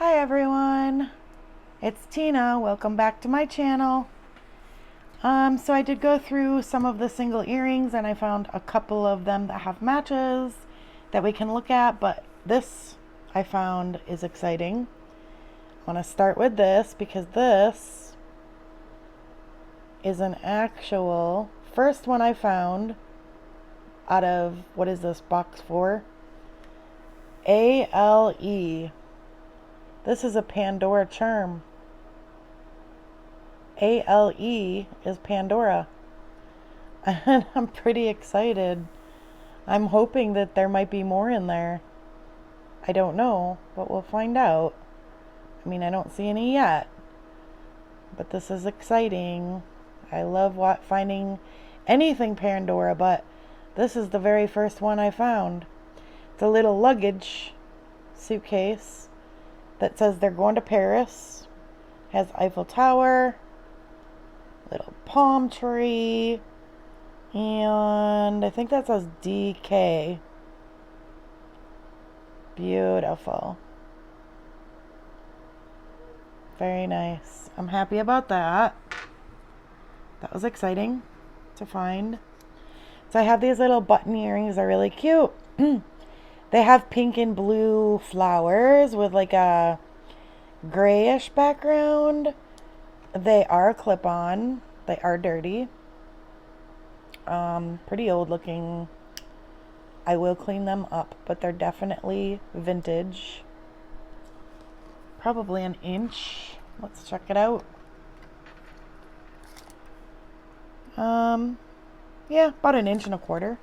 Hi everyone, it's Tina. Welcome back to my channel. So I did go through some of the single earrings and I found a couple of them that have matches that we can look at, but this I found is exciting. I want to start with this because this is an actual first one I found out of, what is this box for? ALE. This is a Pandora charm. ALE is Pandora. And I'm pretty excited. I'm hoping that there might be more in there. I don't know, but we'll find out. I mean, I don't see any yet. But this is exciting. I love finding anything Pandora, but this is the very first one I found. It's a little luggage suitcase that says they're going to Paris. Has Eiffel Tower, little palm tree, and I think that says DK. Beautiful. Very nice. I'm happy about that. That was exciting to find. So I have these little button earrings. They're really cute. They have pink and blue flowers with like a grayish background. They are clip-on. They are dirty. Pretty old looking. I will clean them up, but they're definitely vintage. Probably an inch. Let's check it out. Yeah, about an inch and a quarter.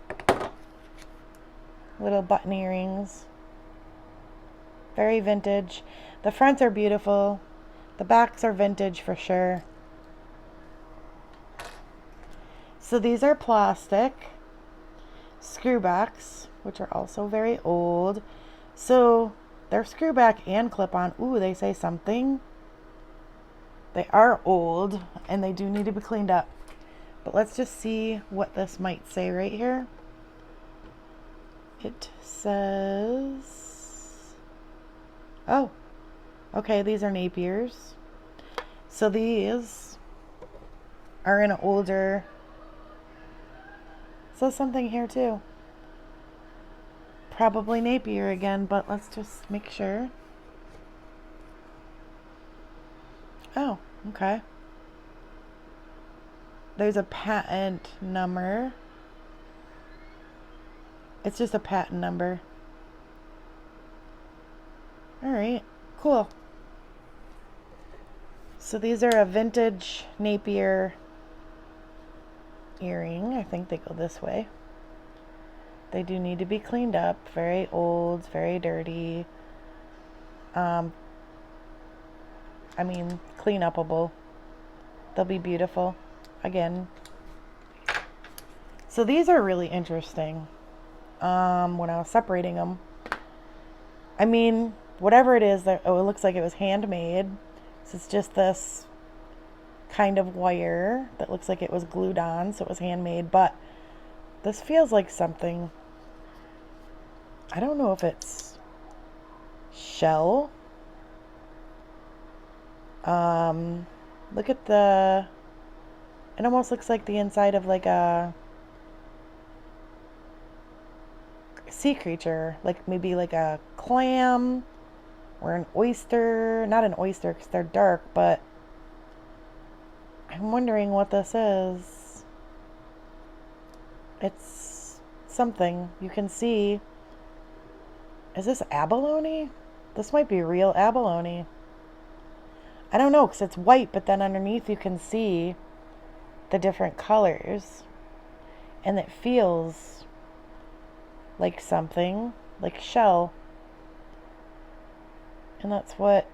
Little button earrings. Very vintage. The fronts are beautiful. The backs are vintage for sure. So these are plastic screwbacks, which are also very old. So they're screwback and clip-on. Ooh, they say something. They are old and they do need to be cleaned up. But let's just see what this might say right here. It says, oh, okay, these are Napiers. So these are an older, so something here too. Probably Napier again, but let's just make sure. Oh, okay. There's a patent number. It's just a patent number. Alright, cool. So these are a vintage Napier earring. I think they go this way. They do need to be cleaned up. Very old, very dirty. I mean, clean upable. They'll be beautiful. Again. So these are really interesting. When I was separating them, I mean, whatever it is, it looks like it was handmade. So it's just this kind of wire that looks like it was glued on, so it was handmade, but this feels like something. I don't know if it's shell. Look at it almost looks like the inside of like a sea creature, like maybe like a clam or an oyster. Not an oyster because they're dark, but I'm wondering what this is. It's something you can see. Is this abalone? This might be real abalone. I don't know because it's white, but then underneath you can see the different colors, and it feels like something, like shell. And that's what,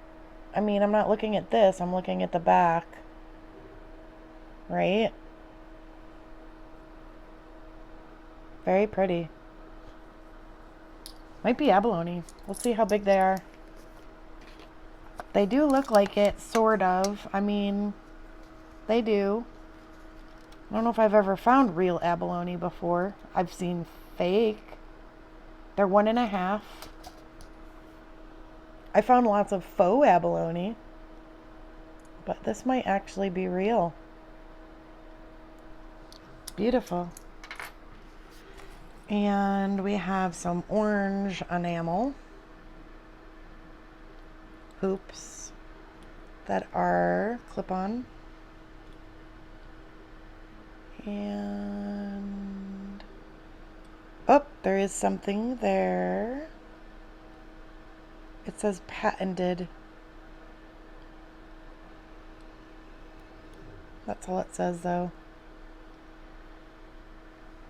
I mean, I'm not looking at this, I'm looking at the back, right? Very pretty. Might be abalone. We'll see how big they are. They do look like it, sort of. I mean, they do. I don't know if I've ever found real abalone before. I've seen fake. They're 1.5. I found lots of faux abalone, but this might actually be real. Beautiful. And we have some orange enamel hoops that are clip-on. And oh, there is something there. It says patented. That's all it says though.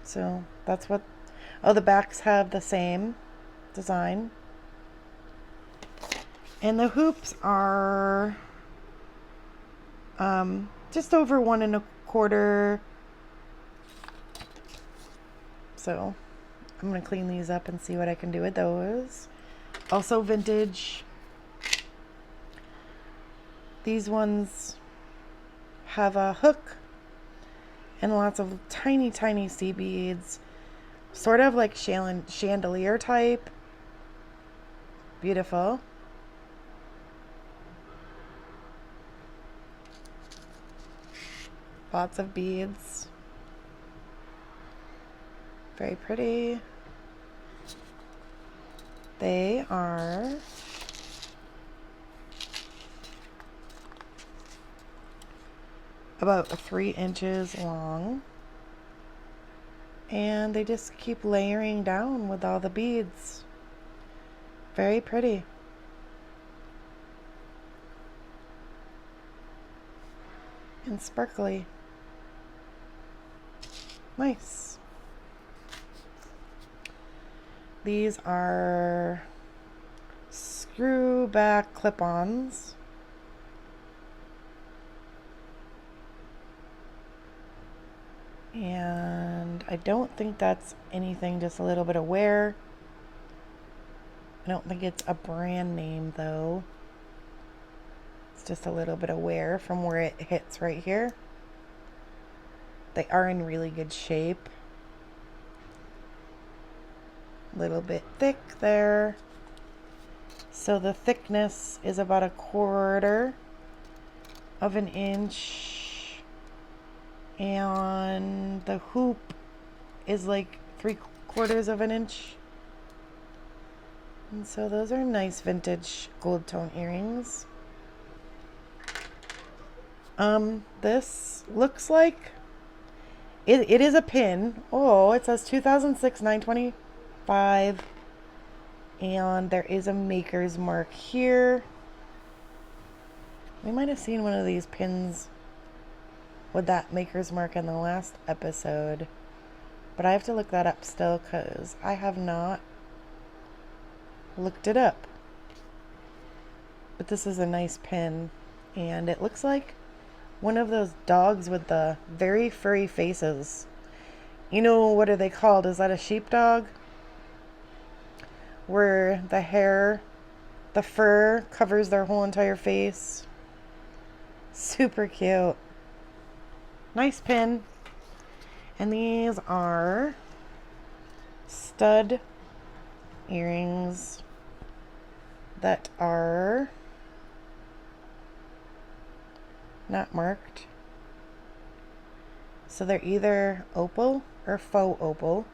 So that's what, oh, the backs have the same design. And the hoops are just over 1¼ So I'm gonna clean these up and see what I can do with those. Also vintage. These ones have a hook and lots of tiny, tiny sea beads. Sort of like chandelier type. Beautiful. Lots of beads. Very pretty. They are about 3 inches long. And they just keep layering down with all the beads. Very pretty. And sparkly. Nice. These are screw back clip-ons. And I don't think that's anything, just a little bit of wear. I don't think it's a brand name though. It's just a little bit of wear from where it hits right here. They are in really good shape. A little bit thick there. So the thickness is about 1/4 of an inch. And the hoop is like 3/4 of an inch. And so those are nice vintage gold tone earrings. This looks like it is a pin. Oh, it says 2006 925. And there is a maker's mark here. We might have seen one of these pins with that maker's mark in the last episode. But I have to look that up still because I have not looked it up. But this is a nice pin. And it looks like one of those dogs with the very furry faces. You know, what are they called? Is that a sheepdog? Where the hair, the fur covers their whole entire face. Super cute. Nice pin. And these are stud earrings that are not marked. So they're either opal or faux opal.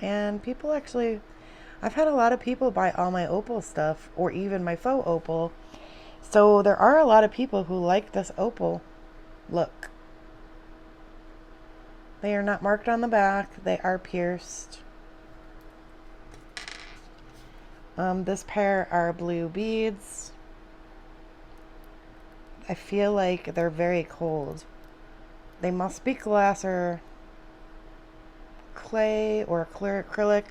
And people actually, I've had a lot of people buy all my opal stuff or even my faux opal. So there are a lot of people who like this opal look. They are not marked on the back. They are pierced. This pair are blue beads. I feel like they're very cold. They must be glass or clay or clear acrylic.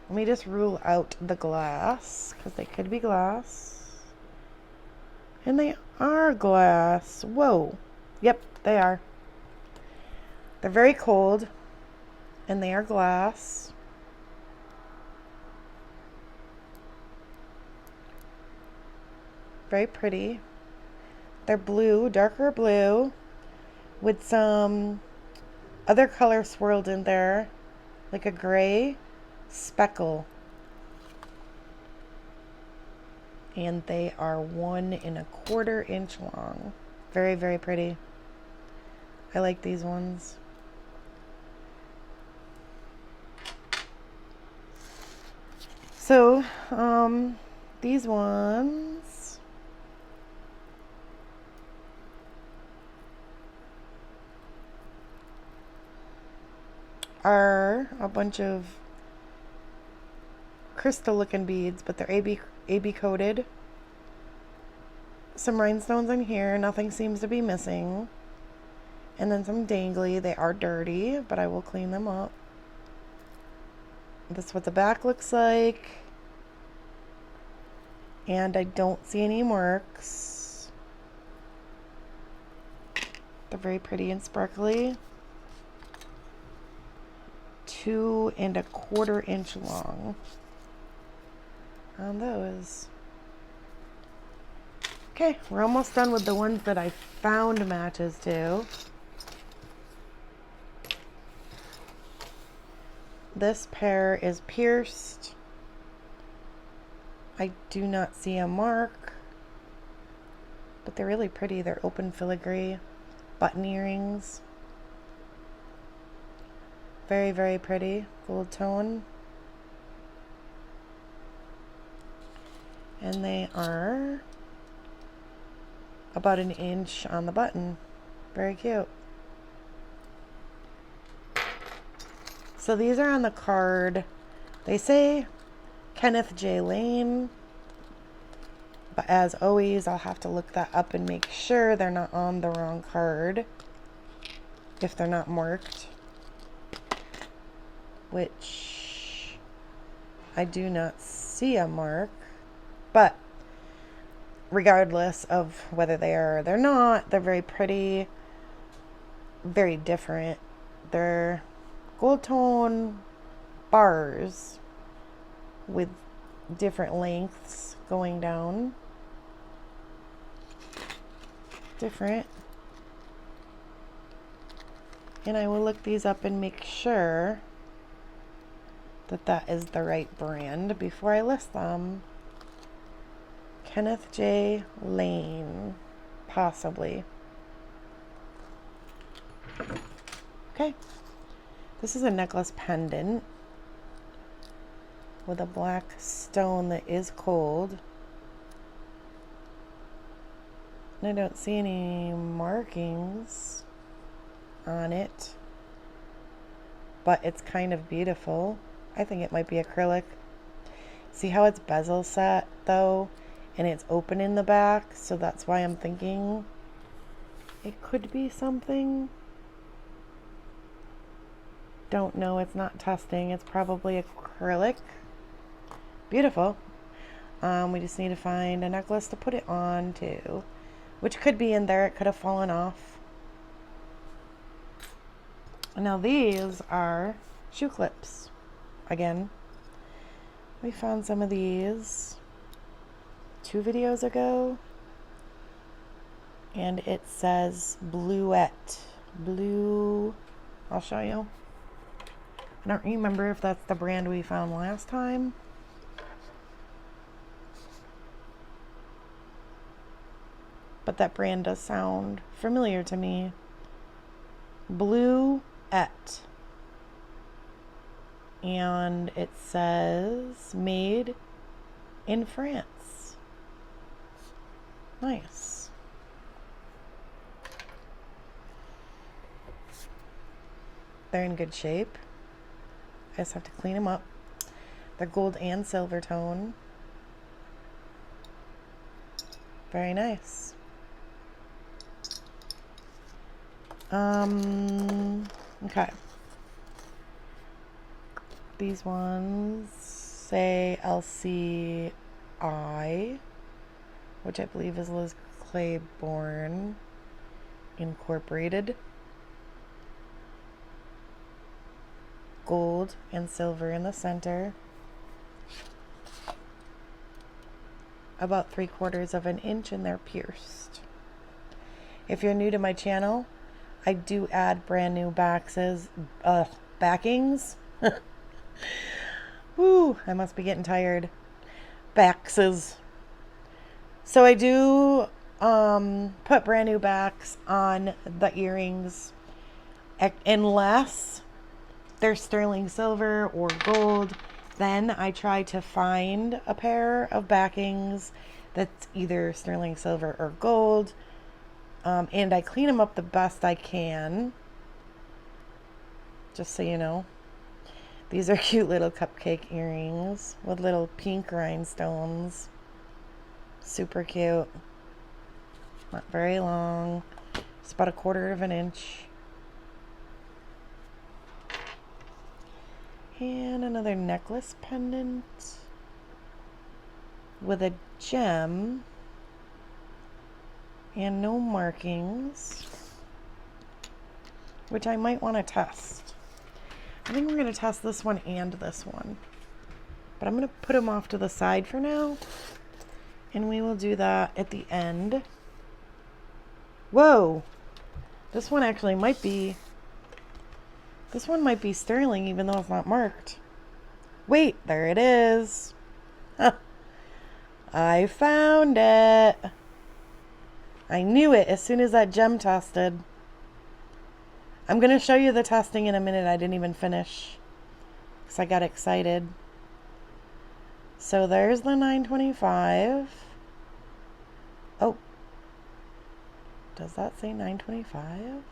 Let me just rule out the glass because they could be glass. And they are glass. Whoa. Yep, they are. They're very cold and they are glass. Very pretty. They're blue, darker blue, with some other color swirled in there, like a gray speckle. And they are 1¼ inch long. Very, very pretty. I like these ones. So, these ones are a bunch of crystal looking beads, but they're AB coated. Some rhinestones in here, nothing seems to be missing. And then some dangly. They are dirty, but I will clean them up. This is what the back looks like. And I don't see any marks. They're very pretty and sparkly. 2¼ inch long on those. Okay, we're almost done with the ones that I found matches to. This pair is pierced. I do not see a mark, but they're really pretty. They're open filigree button earrings. Very, very pretty. Gold tone. And they are about 1 inch on the button. Very cute. So these are on the card. They say Kenneth J. Lane, but as always, I'll have to look that up and make sure they're not on the wrong card if they're not marked, which I do not see a mark. But regardless of whether they are or they're not, they're very pretty, very different. They're gold tone bars with different lengths going down. Different. And I will look these up and make sure that that is the right brand before I list them. Kenneth J. Lane, possibly. Okay. This is a necklace pendant with a black stone that is cold. And I don't see any markings on it, but it's kind of beautiful. I think it might be acrylic. See how it's bezel set though, and it's open in the back, so that's why I'm thinking it could be something. Don't know, it's not testing. It's probably acrylic. Beautiful. We just need to find a necklace to put it on too, which could be in there. It could have fallen off. Now these are shoe clips. Again, we found some of these 2 videos ago, and it says Bluette. Blue, I'll show you. I don't remember if that's the brand we found last time. But that brand does sound familiar to me. Bluette. And it says made in France. Nice. They're in good shape. I just have to clean them up. They're gold and silver tone. Very nice. Okay. These ones say LCI, which I believe is Liz Claiborne Incorporated. Gold and silver in the center. About 3/4 inch, and they're pierced. If you're new to my channel, I do add brand new backings. Woo, I must be getting tired. Backses. So I do put brand new backs on the earrings unless they're sterling silver or gold. Then I try to find a pair of backings that's either sterling silver or gold. And I clean them up the best I can. Just so you know. These are cute little cupcake earrings with little pink rhinestones. Super cute. Not very long. It's about 1/4 of an inch. And another necklace pendant with a gem and no markings, which I might want to test. I think we're going to test this one and this one, but I'm going to put them off to the side for now, and we will do that at the end. Whoa! This one actually might be... This one might be sterling even though it's not marked. Wait, there it is. I found it. I knew it as soon as that gem tested. I'm going to show you the testing in a minute. I didn't even finish because I got excited. So there's the 925. Oh. Does that say 925?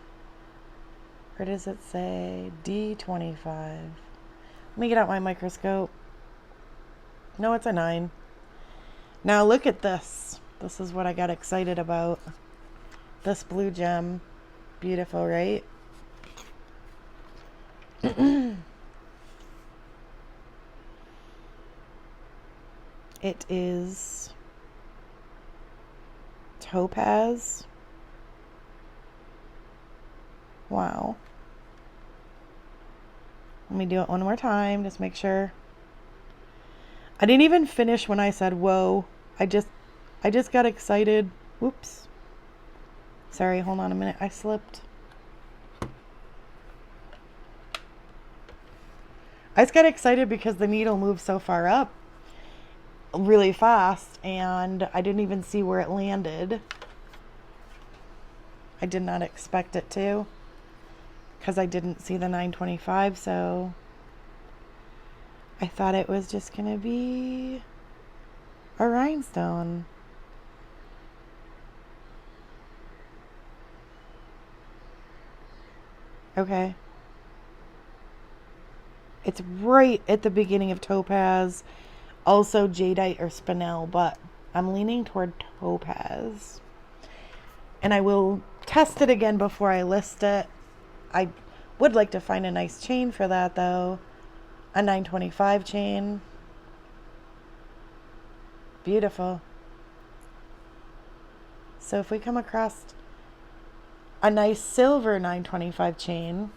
Or does it say D25? Let me get out my microscope. No, it's a 9. Now look at this. This is what I got excited about. This blue gem. Beautiful, right? It is topaz. Wow. Let me do it one more time, just make sure. I didn't even finish when I said whoa. I just got excited. Whoops. Sorry, hold on a minute. I slipped. I just got excited because the needle moved so far up really fast and I didn't even see where it landed. I did not expect it to because I didn't see the 925, so I thought it was just gonna be a rhinestone. Okay. It's right at the beginning of topaz, also jadeite or spinel, but I'm leaning toward topaz. And I will test it again before I list it. I would like to find a nice chain for that though. A 925 chain. Beautiful. So if we come across a nice silver 925 chain,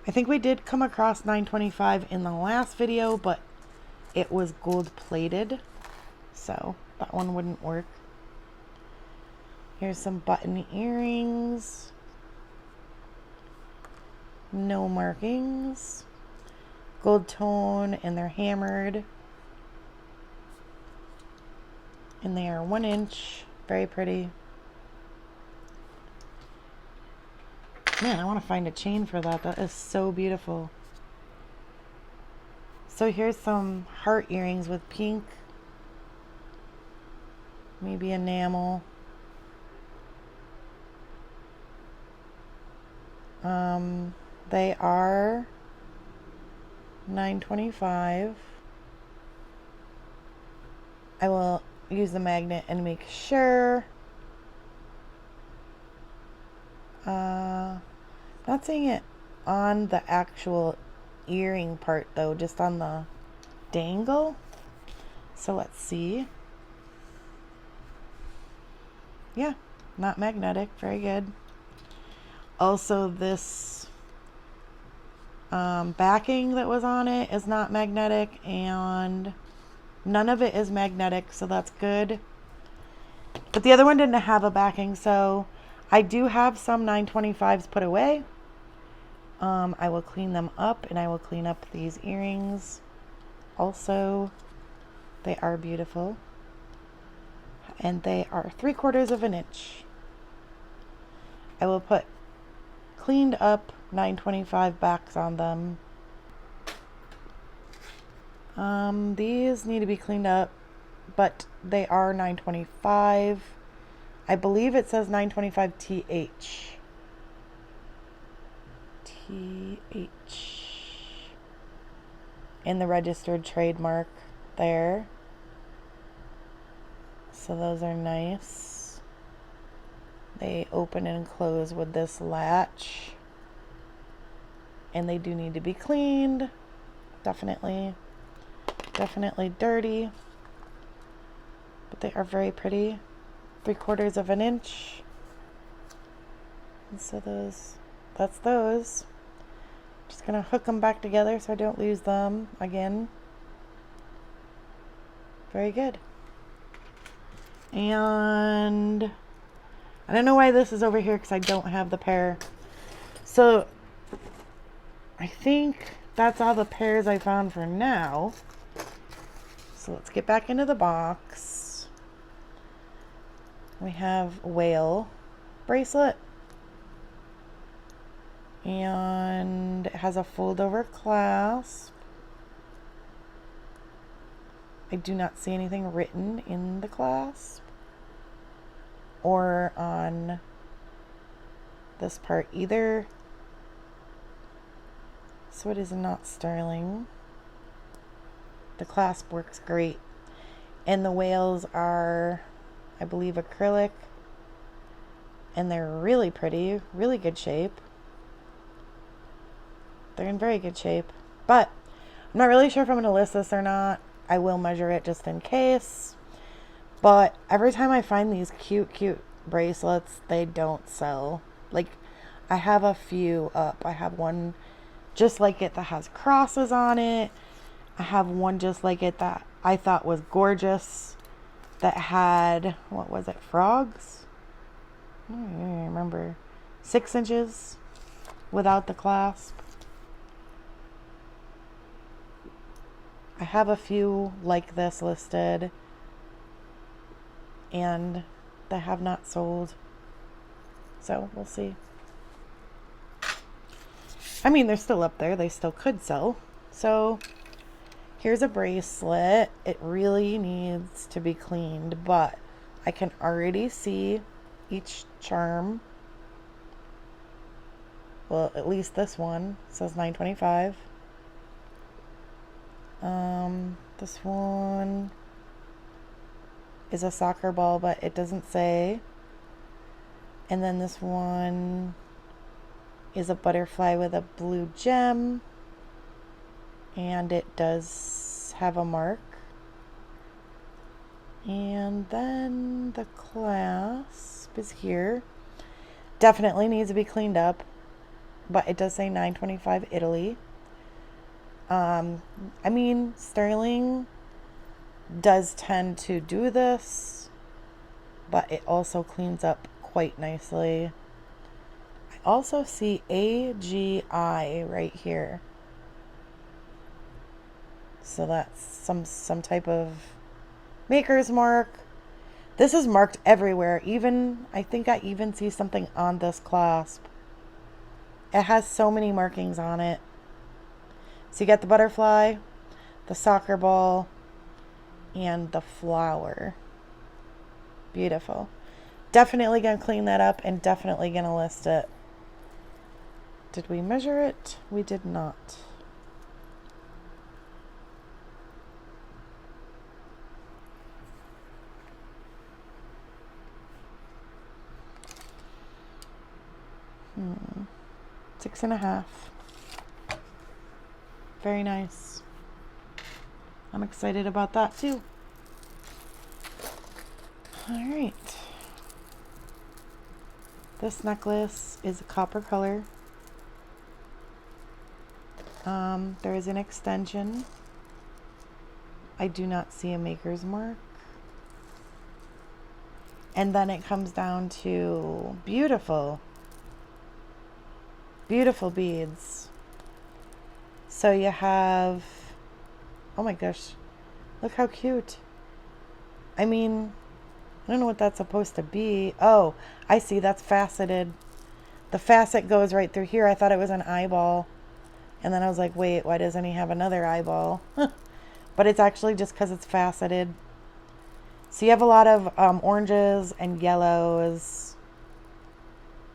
I think we did come across 925 in the last video, but it was gold plated, so that one wouldn't work. Here's some button earrings. No markings. Gold tone, and they're hammered. And they are 1 inch. Very pretty. Man, I want to find a chain for that. That is so beautiful. So here's some heart earrings with pink. Maybe enamel. They are $9.25. I will use the magnet and make sure. Not seeing it on the actual earring part though, just on the dangle. So let's see. Yeah, not magnetic. Very good. Also, this backing that was on it is not magnetic, and none of it is magnetic, so that's good. But the other one didn't have a backing, so I do have some 925s put away. I will clean them up, and I will clean up these earrings also. They are beautiful. and they are 3/4 of an inch. I will put cleaned up 925 backs on them. These need to be cleaned up, but they are 925. I believe it says 925 TH. In the registered trademark there. So those are nice. They open and close with this latch. And they do need to be cleaned. Definitely dirty. But they are very pretty. 3/4 of an inch. And so that's those. Just gonna hook them back together so I don't lose them again. Very good. And I don't know why this is over here because I don't have the pair. So I think that's all the pairs I found for now. So let's get back into the box. We have a whale bracelet. And it has a fold over clasp. I do not see anything written in the clasp or on this part either. So it is not sterling. The clasp works great. And the whales are, I believe, acrylic. And they're really pretty, really good shape. They're in very good shape. But I'm not really sure if I'm going to list this or not. I will measure it just in case. But every time I find these cute bracelets, they don't sell. Like, I have a few up. I have one just like it that has crosses on it. I have one just like it that I thought was gorgeous that had, what was it, frogs? I don't even remember. 6 inches without the clasp. I have a few like this listed, and they have not sold. So we'll see. I mean, they're still up there. They still could sell. So here's a bracelet. It really needs to be cleaned, but I can already see each charm. Well, at least this one says 925. This one is a soccer ball, but it doesn't say. And then this one is a butterfly with a blue gem. And it does have a mark. And then the clasp is here. Definitely needs to be cleaned up, but it does say 925 Italy. I mean, sterling does tend to do this, but it also cleans up quite nicely. I also see AGI right here. So that's some type of maker's mark. This is marked everywhere. Even, I think I even see something on this clasp. It has so many markings on it. So you got the butterfly, the soccer ball, and the flower. Beautiful. Definitely going to clean that up and definitely going to list it. Did we measure it? We did not. Hmm. 6.5. Very nice. I'm excited about that too. All right. This necklace is a copper color. There is an extension. I do not see a maker's mark. And then it comes down to beautiful beads. So you have, oh my gosh, look how cute. I mean, I don't know what that's supposed to be. Oh, I see. That's faceted. The facet goes right through here. I thought it was an eyeball. And then I was like, wait, why doesn't he have another eyeball? But it's actually just because it's faceted. So you have a lot of oranges and yellows.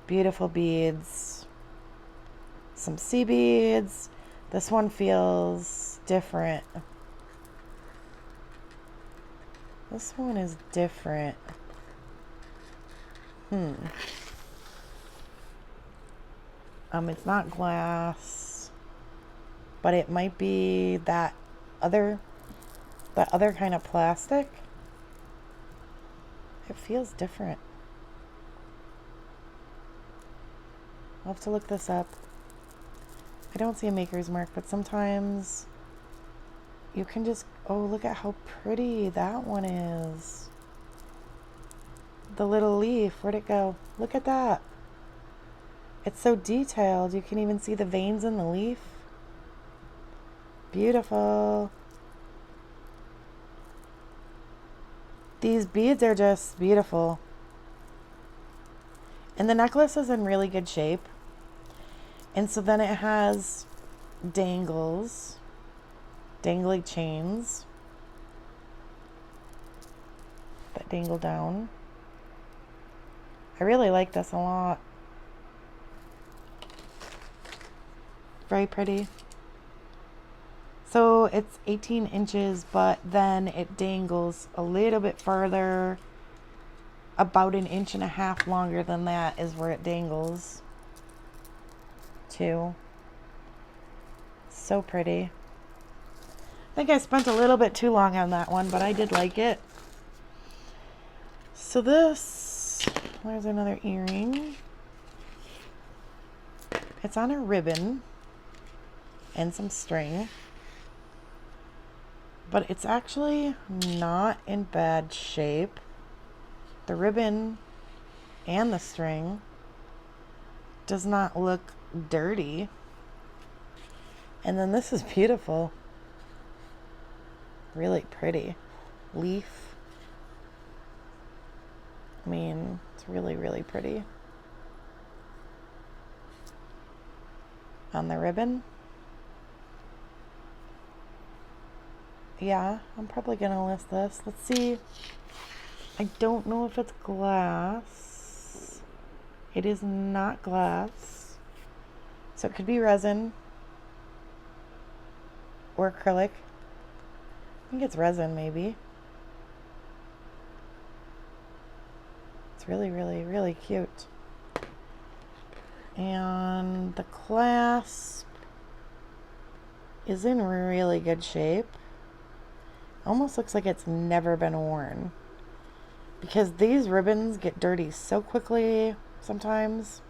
Beautiful beads. Some sea beads. This one feels different. This one is different. It's not glass, but it might be that other kind of plastic. It feels different. I'll have to look this up. I don't see a maker's mark, but sometimes you can just, oh, look at how pretty that one is. The little leaf, where'd it go? Look at that. It's so detailed. You can even see the veins in the leaf. Beautiful. These beads are just beautiful. And the necklace is in really good shape. And so then it has dangly chains that dangle down. I really like this a lot. Very pretty. So it's 18 inches, but then it dangles a little bit further. About 1.5 inches longer than that is where it dangles to. So pretty. I think I spent a little bit too long on that one, but I did like it. So this, there's another earring. It's on a ribbon and some string, but it's actually not in bad shape. The ribbon and the string does not look dirty. And then this is beautiful. Really pretty. Leaf. I mean, it's really, really pretty. On the ribbon. Yeah, I'm probably gonna list this. Let's see. I don't know if it's glass. It is not glass. So it could be resin or acrylic. I think it's resin, maybe. It's really, really, really cute. And the clasp is in really good shape. Almost looks like it's never been worn, because these ribbons get dirty so quickly sometimes,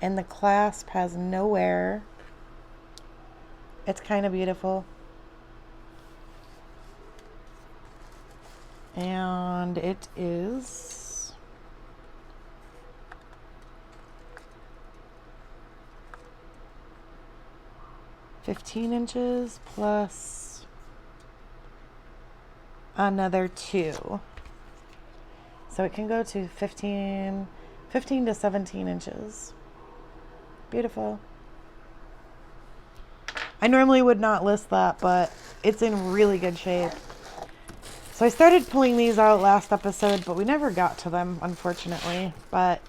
and the clasp has no wear. It's kind of beautiful. And it is $15 inches plus another 2. So it can go to 15 to 17 inches. Beautiful. I normally would not list that, but it's in really good shape. So I started pulling these out last episode, but we never got to them, unfortunately. But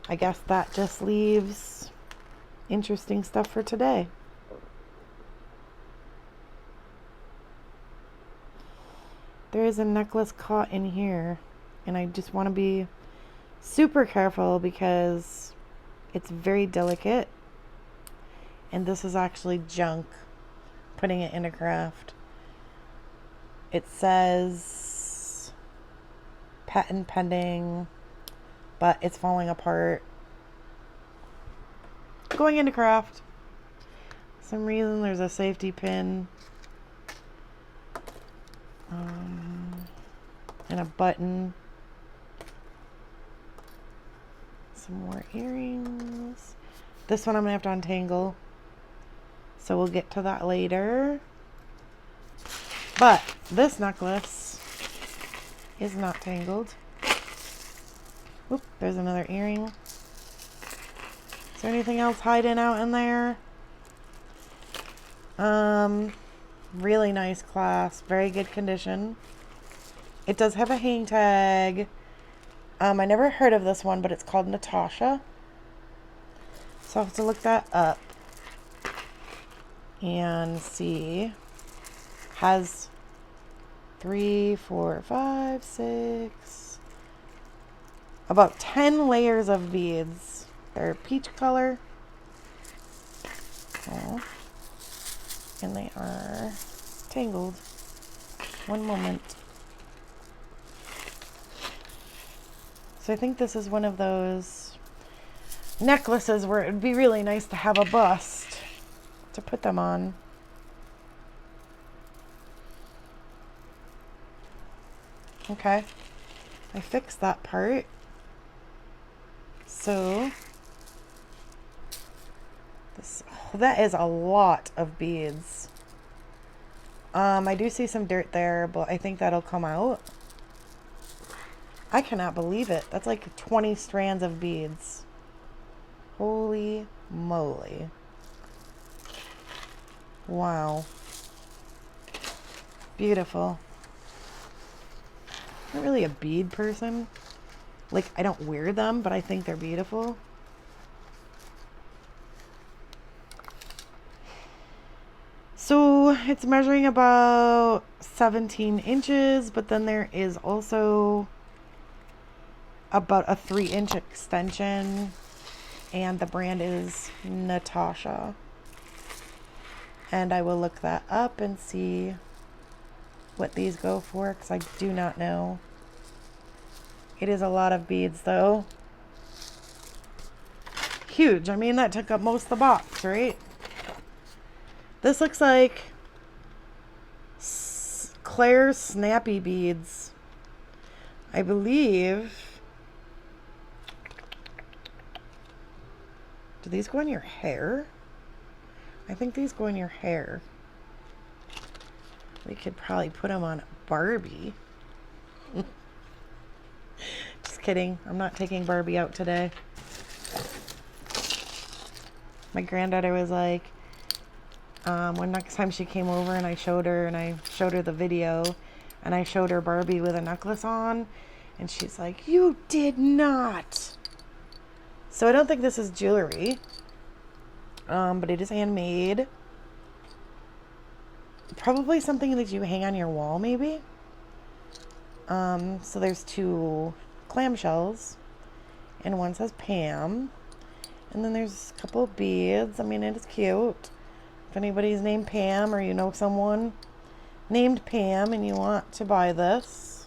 I guess that just leaves interesting stuff for today. There is a necklace caught in here, and I just want to be super careful because it's very delicate. And this is actually junk, putting it in a craft. It says patent pending, but it's falling apart. Going into craft. For some reason there's a safety pin. And a button. Some more earrings. This one I'm going to have to untangle. So we'll get to that later. But this necklace is not tangled. Oop, there's another earring. Is there anything else hiding out in there? Really nice clasp, very good condition. It does have a hang tag. I never heard of this one, but it's called Natasha. So I'll have to look that up and see. Has 3, 4, 5, 6, about 10 layers of beads. They're peach color. Oh. And they are tangled. One moment. So I think this is one of those necklaces where it would be really nice to have a bust to put them on. Okay, I fixed that part. So this, oh, that is a lot of beads. I do see some dirt there, but I think that'll come out. I cannot believe it. That's like 20 strands of beads. Holy moly. Wow. Beautiful. I'm not really a bead person. Like, I don't wear them, but I think they're beautiful. So it's measuring about 17 inches, but then there is also about a 3-inch extension, and the brand is Natasha. And I will look that up and see what these go for, because I do not know. It is a lot of beads though. Huge. I mean, that took up most of the box, right? This looks like Claire's Snappy Beads. I believe. Do these go in your hair? I think these go in your hair. We could probably put them on Barbie. Just kidding. I'm not taking Barbie out today. My granddaughter was like, when next time she came over and I showed her the video and I showed her Barbie with a necklace on, and she's like, "You did not." So I don't think this is jewelry, but it is handmade. Probably something that you hang on your wall, maybe. So there's 2 clamshells, and one says Pam, and then there's a couple of beads. I mean, it is cute. If anybody's named Pam, or you know someone named Pam and you want to buy this,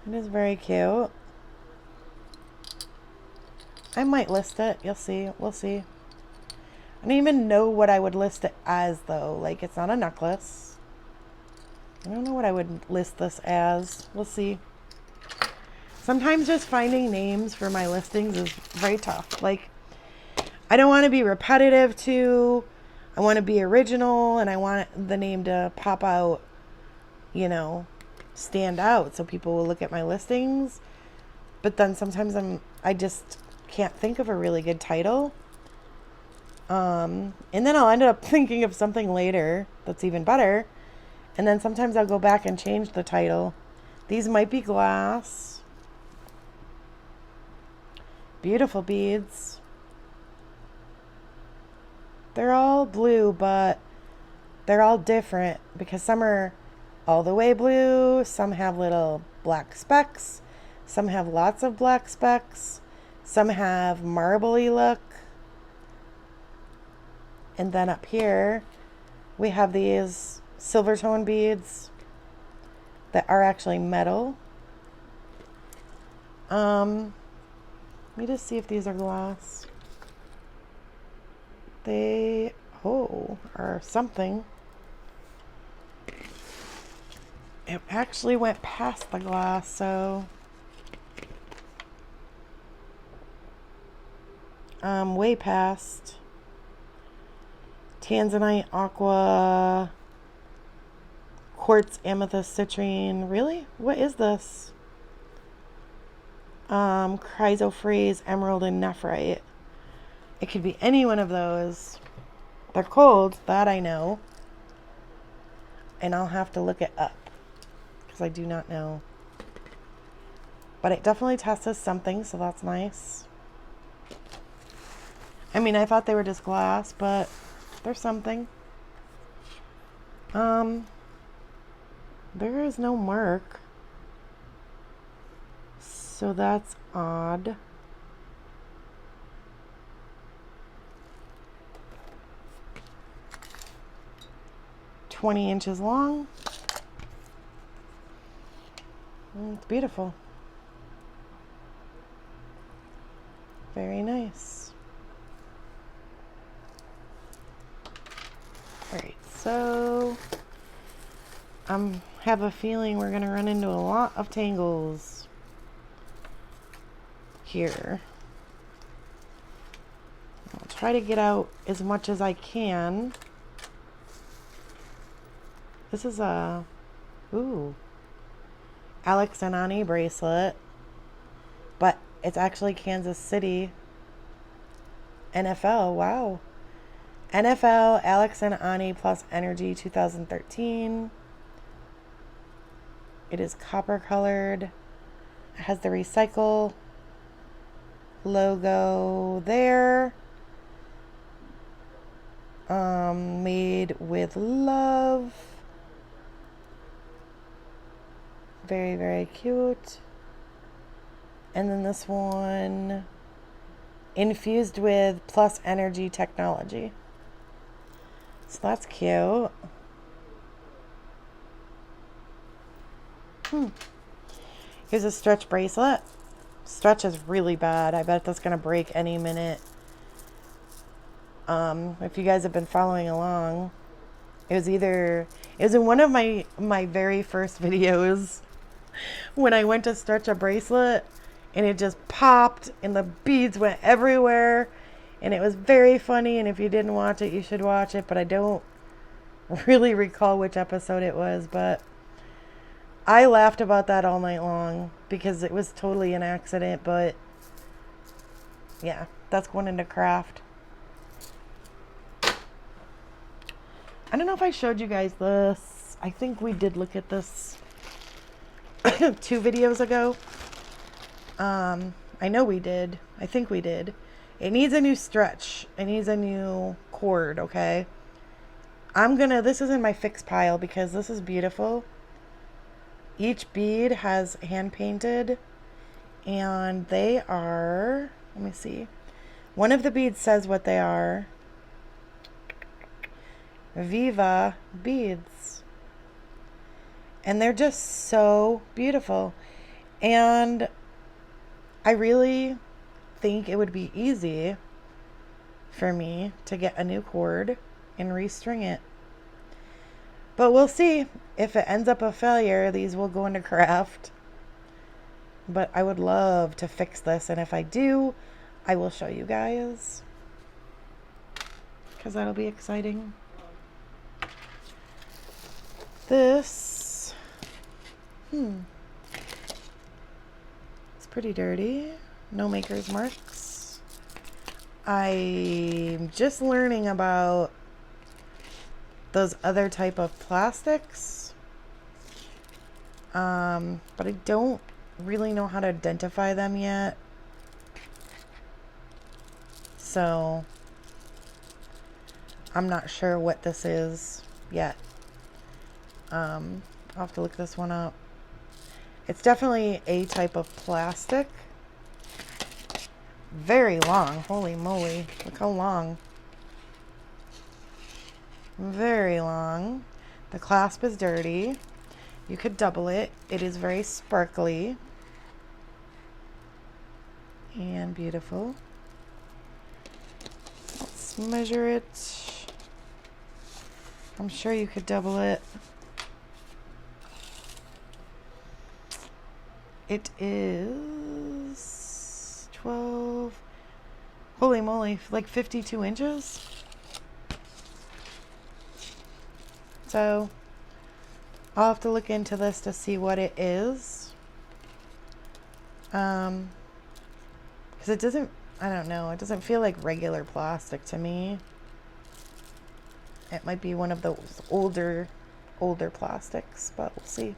it is very cute. I might list it. You'll see. We'll see. I don't even know what I would list it as, though. Like, it's not a necklace. I don't know what I would list this as. We'll see. Sometimes just finding names for my listings is very tough. Like, I don't want to be repetitive too. I want to be original, and I want the name to pop out, you know, stand out, so people will look at my listings. But then sometimes I just can't think of a really good title. And then I'll end up thinking of something later that's even better. And then sometimes I'll go back and change the title. These might be glass. Beautiful beads. They're all blue, but they're all different because some are all the way blue. Some have little black specks. Some have lots of black specks. Some have marbly look. And then up here, we have these silver tone beads that are actually metal. Let me just see if these are glass. They, are something. It actually went past the glass, so. Way past. Tanzanite, aqua, quartz, amethyst, citrine. Really? What is this? Chrysoprase, emerald, and nephrite. It could be any one of those. They're cold, that I know. And I'll have to look it up because I do not know. But it definitely tests as something, so that's nice. I mean, I thought they were just glass, but they're something. There is no mark. So that's odd. "20 inches long." It's beautiful. Very nice. Alright, so have a feeling we're gonna run into a lot of tangles here. I'll try to get out as much as I can. This is a Alex and Ani bracelet, but it's actually Kansas City NFL. Wow. NFL Alex and Ani Plus Energy 2013. It is copper colored. It has the recycle logo there. Made with love. Very, very cute. And then this one, infused with plus energy technology. So that's cute. Here's a stretch bracelet. Stretch is really bad. I bet that's gonna break any minute. If you guys have been following along, it was in one of my very first videos when I went to stretch a bracelet and it just popped and the beads went everywhere and it was very funny, and if you didn't watch it, you should watch it, but I don't really recall which episode it was, but I laughed about that all night long because it was totally an accident, but yeah, that's going into craft. I don't know if I showed you guys this. I think we did look at this 2 videos ago. I know we did. I think we did. It needs a new stretch. It needs a new cord, okay? This is in my fix pile because this is beautiful. Each bead has hand painted and they are, let me see. One of the beads says what they are. Viva beads. And they're just so beautiful. And I really think it would be easy for me to get a new cord and restring it. But we'll see. If it ends up a failure, these will go into craft. But I would love to fix this, and if I do, I will show you guys, because that'll be exciting. This, it's pretty dirty. No maker's marks. I'm just learning about those other type of plastics, but I don't really know how to identify them yet, so I'm not sure what this is yet. I'll have to look this one up. It's definitely a type of plastic. Very long. Holy moly, look how long. Very long. The clasp is dirty. You could double it. It is very sparkly and beautiful. Let's measure it. I'm sure you could double it. It is 12, holy moly, like 52 inches. So I'll have to look into this to see what it is. Because it doesn't, I don't know, it doesn't feel like regular plastic to me. It might be one of those older plastics, but we'll see.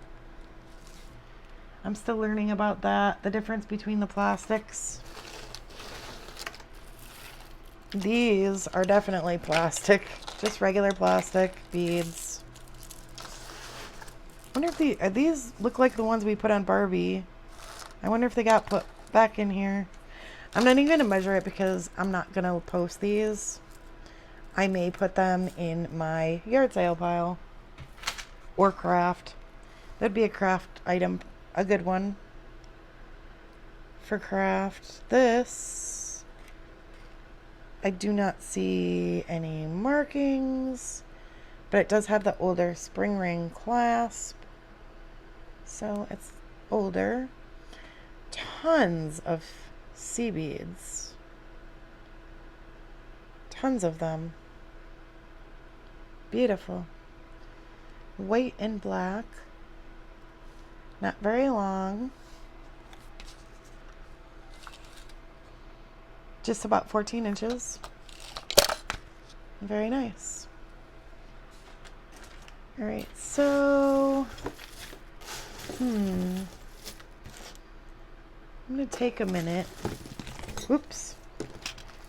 I'm still learning about that, the difference between the plastics. These are definitely plastic, just regular plastic beads. I wonder if these look like the ones we put on Barbie. I wonder if they got put back in here. I'm not even going to measure it because I'm not going to post these. I may put them in my yard sale pile or craft. That'd be a craft item, a good one for craft. This, I do not see any markings, but it does have the older spring ring clasp. So it's older. Tons of sea beads. Tons of them. Beautiful. White and black. Not very long. Just about 14 inches. Very nice. All right, so I'm gonna take a minute, whoops,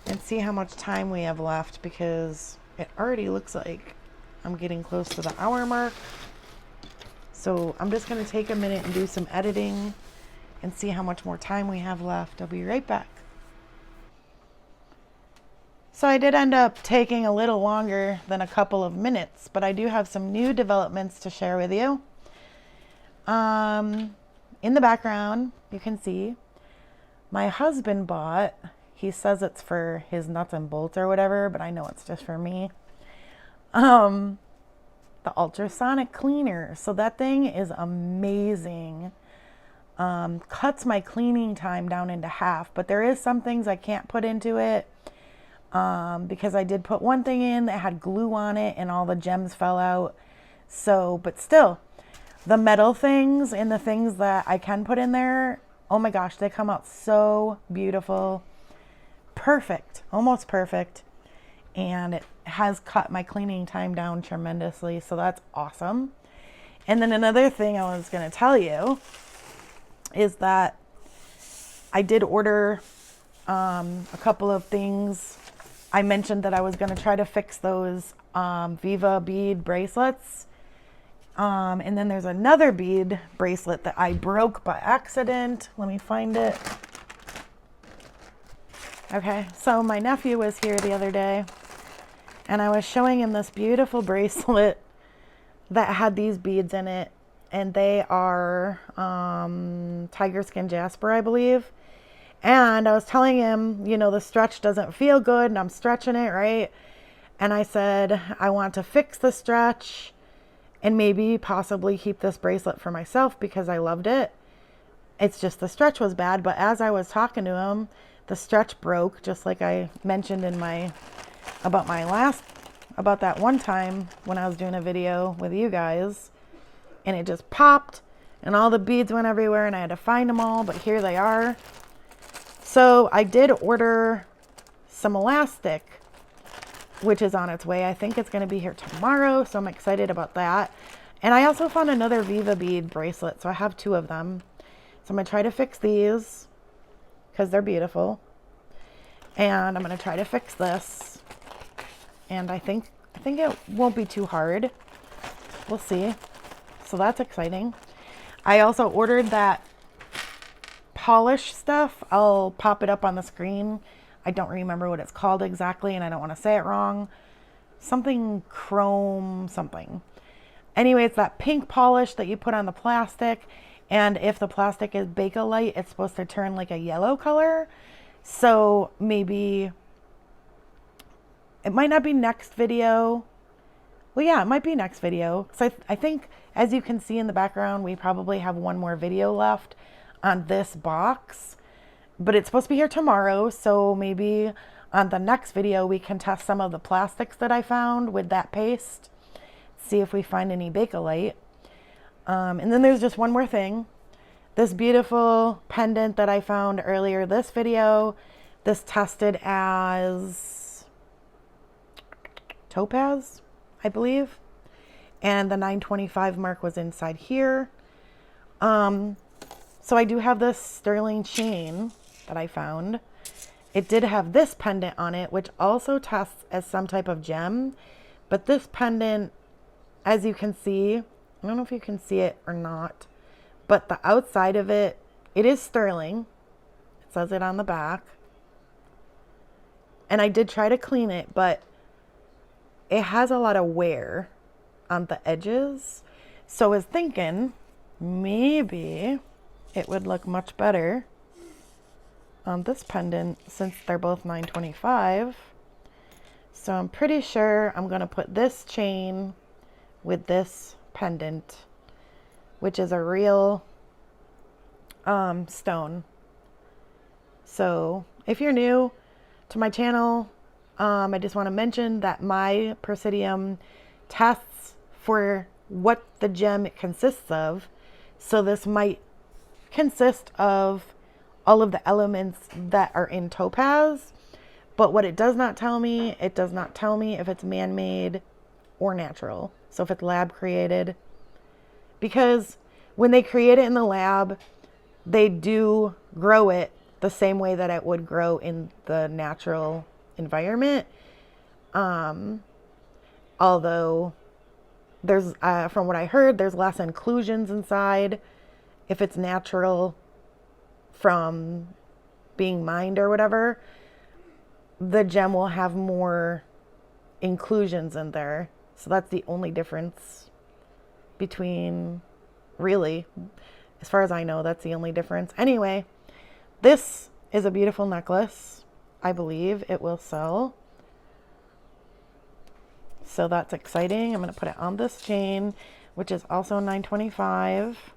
and see how much time we have left, because it already looks like I'm getting close to the hour mark. So I'm just gonna take a minute and do some editing and see how much more time we have left. I'll be right back. So I did end up taking a little longer than a couple of minutes, but I do have some new developments to share with you. In the background, you can see my husband bought, he says it's for his nuts and bolts or whatever, but I know it's just for me. The ultrasonic cleaner. So that thing is amazing. Cuts my cleaning time down into half, but there is some things I can't put into it. Because I did put one thing in that had glue on it and all the gems fell out. So, but still, the metal things and the things that I can put in there, oh my gosh, they come out so beautiful. Perfect, almost perfect. And it has cut my cleaning time down tremendously, so that's awesome. And then another thing I was going to tell you is that I did order a couple of things. I mentioned that I was going to try to fix those Viva bead bracelets. And then there's another bead bracelet that I broke by accident. Let me find it. Okay, so my nephew was here the other day, and I was showing him this beautiful bracelet that had these beads in it. And they are tiger skin jasper, I believe. And I was telling him, you know, the stretch doesn't feel good, and I'm stretching it, right? And I said, I want to fix the stretch and maybe possibly keep this bracelet for myself because I loved it. It's just the stretch was bad. But as I was talking to him, the stretch broke, just like I mentioned in about that one time when I was doing a video with you guys, and it just popped and all the beads went everywhere and I had to find them all, but here they are. So I did order some elastic, which is on its way. I think it's going to be here tomorrow, so I'm excited about that. And I also found another Viva bead bracelet, so I have two of them. So I'm going to try to fix these because they're beautiful. And I'm going to try to fix this. And I think it won't be too hard. We'll see. So that's exciting. I also ordered that polish stuff. I'll pop it up on the screen. I don't remember what it's called exactly, and I don't want to say it wrong. Something chrome something. Anyway, it's that pink polish that you put on the plastic, and if the plastic is Bakelite, it's supposed to turn like a yellow color. So maybe it might not be next video. Well, yeah, it might be next video. So I think, as you can see in the background, we probably have one more video left on this box. But it's supposed to be here tomorrow, so maybe on the next video we can test some of the plastics that I found with that paste. See if we find any Bakelite. And then there's just one more thing. This beautiful pendant that I found earlier this video. This tested as topaz, I believe. And the 925 mark was inside here. So I do have this sterling chain that I found. It did have this pendant on it, which also tests as some type of gem. But this pendant, as you can see, I don't know if you can see it or not, but the outside of it, it is sterling. It says it on the back. And I did try to clean it, but it has a lot of wear on the edges. So I was thinking maybe it would look much better on this pendant since they're both 925. So I'm pretty sure I'm going to put this chain with this pendant, which is a real stone. So if you're new to my channel, I just want to mention that my Presidium tests for what the gem consists of. So this might consist of all of the elements that are in topaz, but what it does not tell me, it does not tell me if it's man-made or natural. So if it's lab created, because when they create it in the lab, they do grow it the same way that it would grow in the natural environment. Although there's, from what I heard, there's less inclusions inside if it's natural from being mined or whatever. The gem will have more inclusions in there. So that's the only difference between, really, as far as I know, that's the only difference. Anyway, this is a beautiful necklace. I believe it will sell. So that's exciting. I'm going to put it on this chain, which is also 925.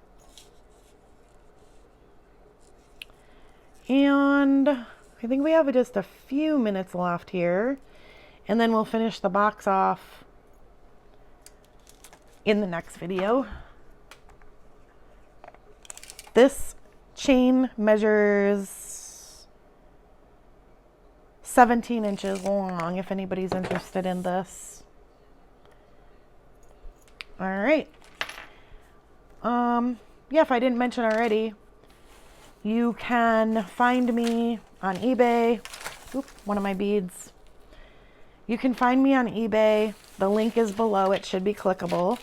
And I think we have just a few minutes left here. And then we'll finish the box off in the next video. This chain measures 17 inches long, if anybody's interested in this. All right. Yeah, if I didn't mention already, you can find me on eBay. Oop, one of my beads. You can find me on eBay. The link is below. It should be clickable.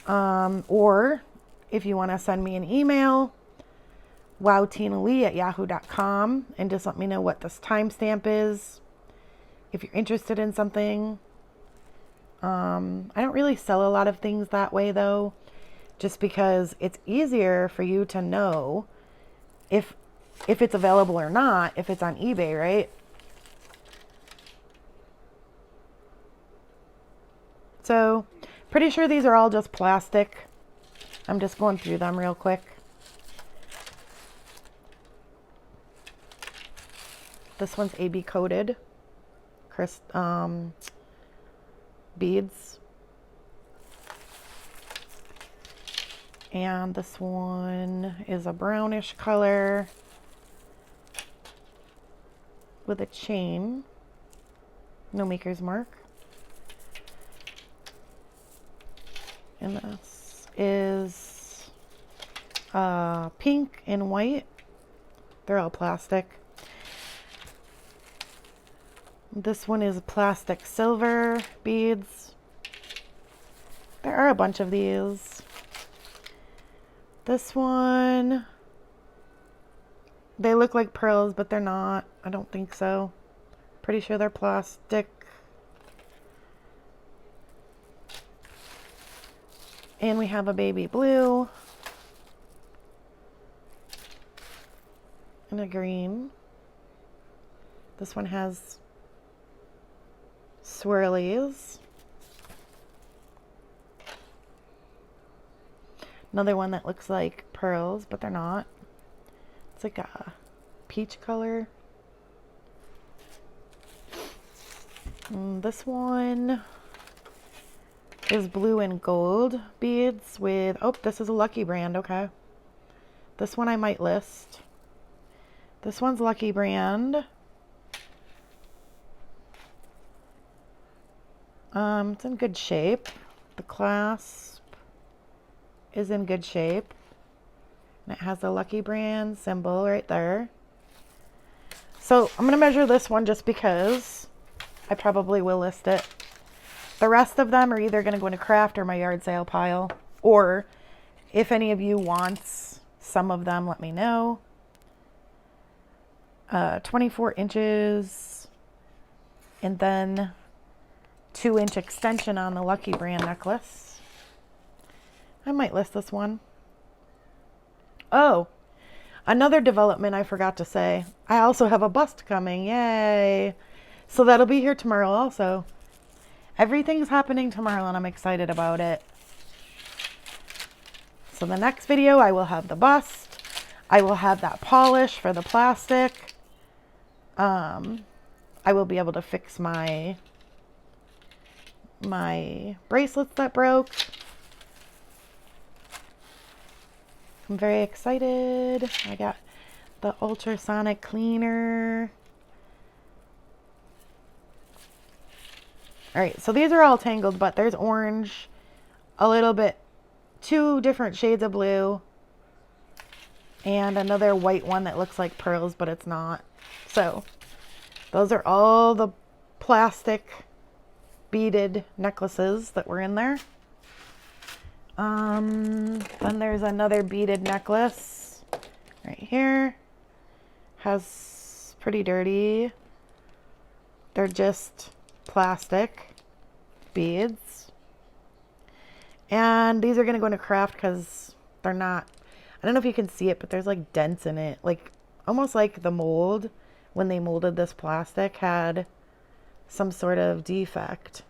Or if you want to send me an email, wowtinalee@yahoo.com, and just let me know what this timestamp is if you're interested in something. I don't really sell a lot of things that way though, just because it's easier for you to know if it's available or not, if it's on eBay, right? So pretty sure these are all just plastic. I'm just going through them real quick. This one's AB coated beads. And this one is a brownish color with a chain. No maker's mark. And this is pink and white. They're all plastic. This one is plastic silver beads. There are a bunch of these. This one, they look like pearls, but they're not. I don't think so. Pretty sure they're plastic. And we have a baby blue and a green. This one has swirlies. Another one that looks like pearls, but they're not. It's like a peach color. And this one is blue and gold beads with, oh, this is a Lucky brand, okay. This one I might list. This one's Lucky brand. It's in good shape. The clasp is in good shape. And it has the Lucky brand symbol right there. So I'm going to measure this one just because I probably will list it. The rest of them are either going to go into craft or my yard sale pile. Or if any of you wants some of them, let me know. 24 inches. And then 2-inch extension on the Lucky brand necklace. I might list this one. Oh, another development I forgot to say. I also have a bust coming. Yay. So that'll be here tomorrow also. Everything's happening tomorrow and I'm excited about it. So the next video I will have the bust. I will have that polish for the plastic. I will be able to fix my bracelets that broke. I'm very excited. I got the ultrasonic cleaner. All right, so these are all tangled, but there's orange, a little bit, 2 different shades of blue, and another white one that looks like pearls, but it's not. So those are all the plastic beaded necklaces that were in there. Then there's another beaded necklace right here. Has pretty dirty. They're just plastic beads. And these are going to go into craft because they're not, I don't know if you can see it, but there's like dents in it. Like almost like the mold, when they molded this plastic, had some sort of defect.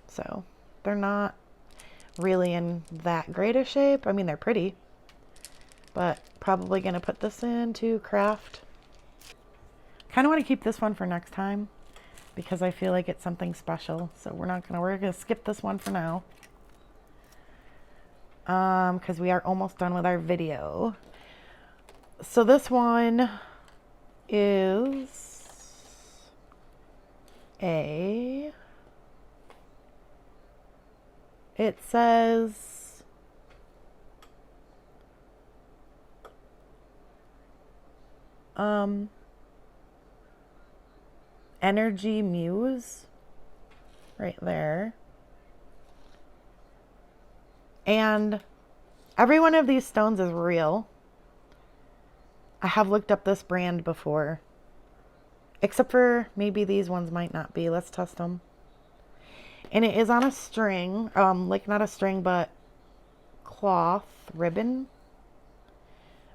So they're not really in that great a shape. I mean, they're pretty, but probably going to put this into craft. Kind of want to keep this one for next time because I feel like it's something special. So we're going to skip this one for now. Because we are almost done with our video. So this one is it says Energy Muse right there. And every one of these stones is real. I have looked up this brand before. Except for maybe these ones might not be. Let's test them. And it is on a string. Like not a string, but cloth ribbon.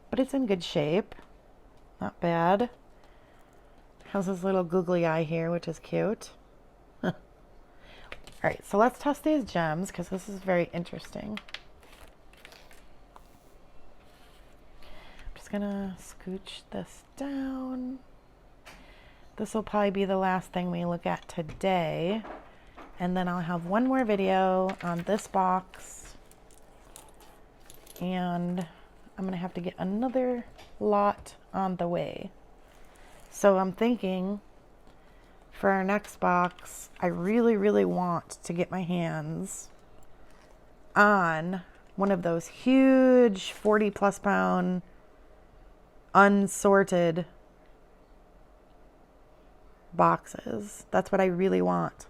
But it's in good shape. Not bad. Has this little googly eye here, which is cute. Alright, so let's test these gems because this is very interesting. I'm just gonna scooch this down. This will probably be the last thing we look at today. And then I'll have one more video on this box. And I'm gonna have to get another lot on the way. So I'm thinking for our next box, I really, really want to get my hands on one of those huge 40+ pound unsorted boxes. That's what I really want.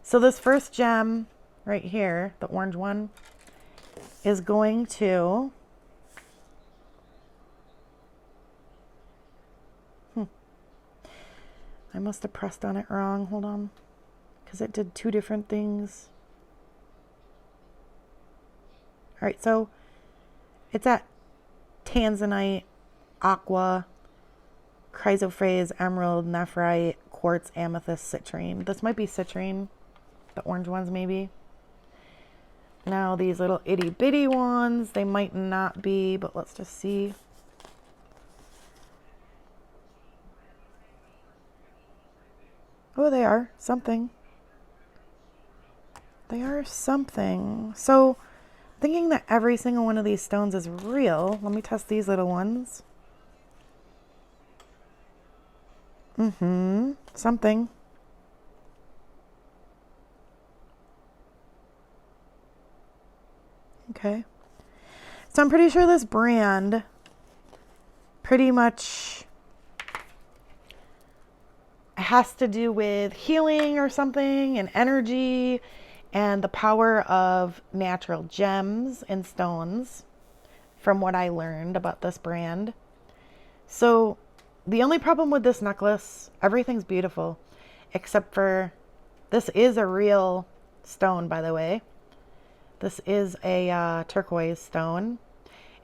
So this first gem right here, the orange one, is going to I must have pressed on it wrong. Hold on. Because it did 2 different things. Alright, so it's at Tanzanite, Aqua, Chrysoprase, Emerald, Nephrite, Quartz, Amethyst, Citrine. This might be Citrine. The orange ones maybe. Now these little itty bitty ones, they might not be, but let's just see. Oh, they are something. They are something. So, thinking that every single one of these stones is real, let me test these little ones. Something. Okay. So I'm pretty sure this brand pretty much has to do with healing or something and energy and the power of natural gems and stones from what I learned about this brand. So the only problem with this necklace, everything's beautiful except for this is a real stone, by the way. This is a turquoise stone.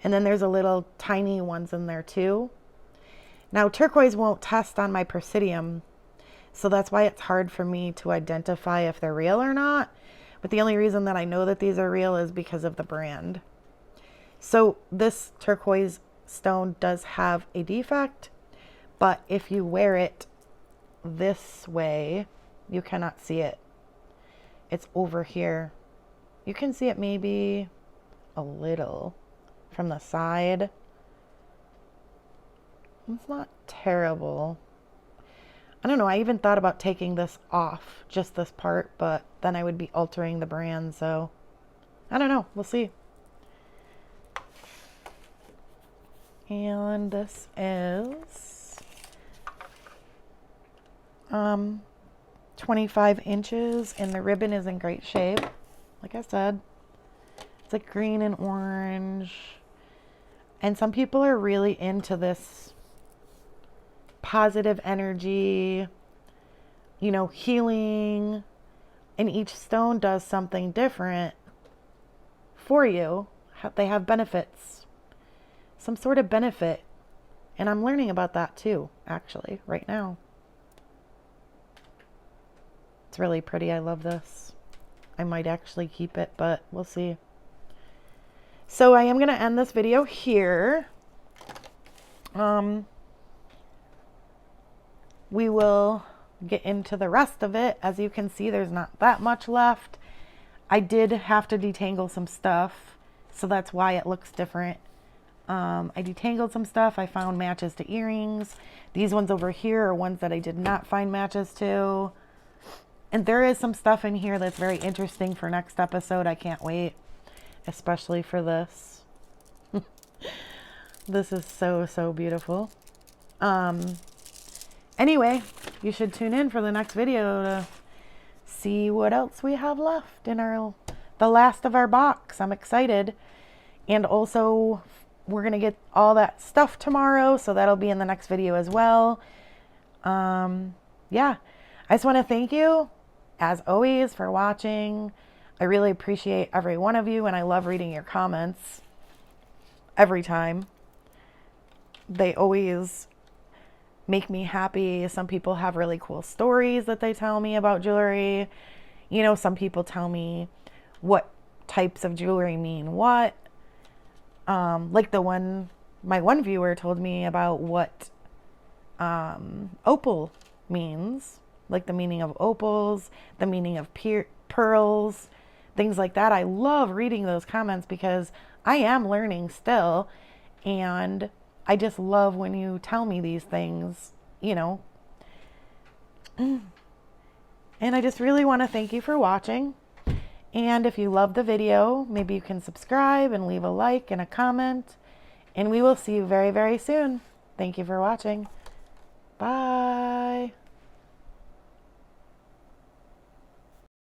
And then there's a little tiny ones in there too. Now turquoise won't test on my Presidium, so that's why it's hard for me to identify if they're real or not. But the only reason that I know that these are real is because of the brand. So this turquoise stone does have a defect, but if you wear it this way, you cannot see it. It's over here. You can see it maybe a little from the side. It's not terrible. I don't know. I even thought about taking this off, just this part, but then I would be altering the brand. So I don't know. We'll see. And this is 25 inches, and the ribbon is in great shape. Like I said, it's like green and orange. And some people are really into this positive energy, you know, healing. And each stone does something different for you. They have benefits, some sort of benefit. And I'm learning about that too, actually, right now. It's really pretty. I love this. I might actually keep it, but we'll see. So I am going to end this video here. We will get into the rest of it. As you can see, there's not that much left. I did have to detangle some stuff, so that's why it looks different. I detangled some stuff. I found matches to earrings. These ones over here are ones that I did not find matches to. And there is some stuff in here that's very interesting for next episode. I can't wait, especially for this. This is so, so beautiful. Anyway, you should tune in for the next video to see what else we have left in the last of our box. I'm excited. And also, we're going to get all that stuff tomorrow, so that'll be in the next video as well. Yeah, I just want to thank you, as always, for watching. I really appreciate every one of you, and I love reading your comments every time. They always make me happy. Some people have really cool stories that they tell me about jewelry. You know, some people tell me what types of jewelry mean what. Like my one viewer told me about what opal means, like the meaning of opals, the meaning of pearls, things like that. I love reading those comments because I am learning still, and I just love when you tell me these things, you know. And I just really want to thank you for watching. And if you love the video, maybe you can subscribe and leave a like and a comment. And we will see you very, very soon. Thank you for watching. Bye.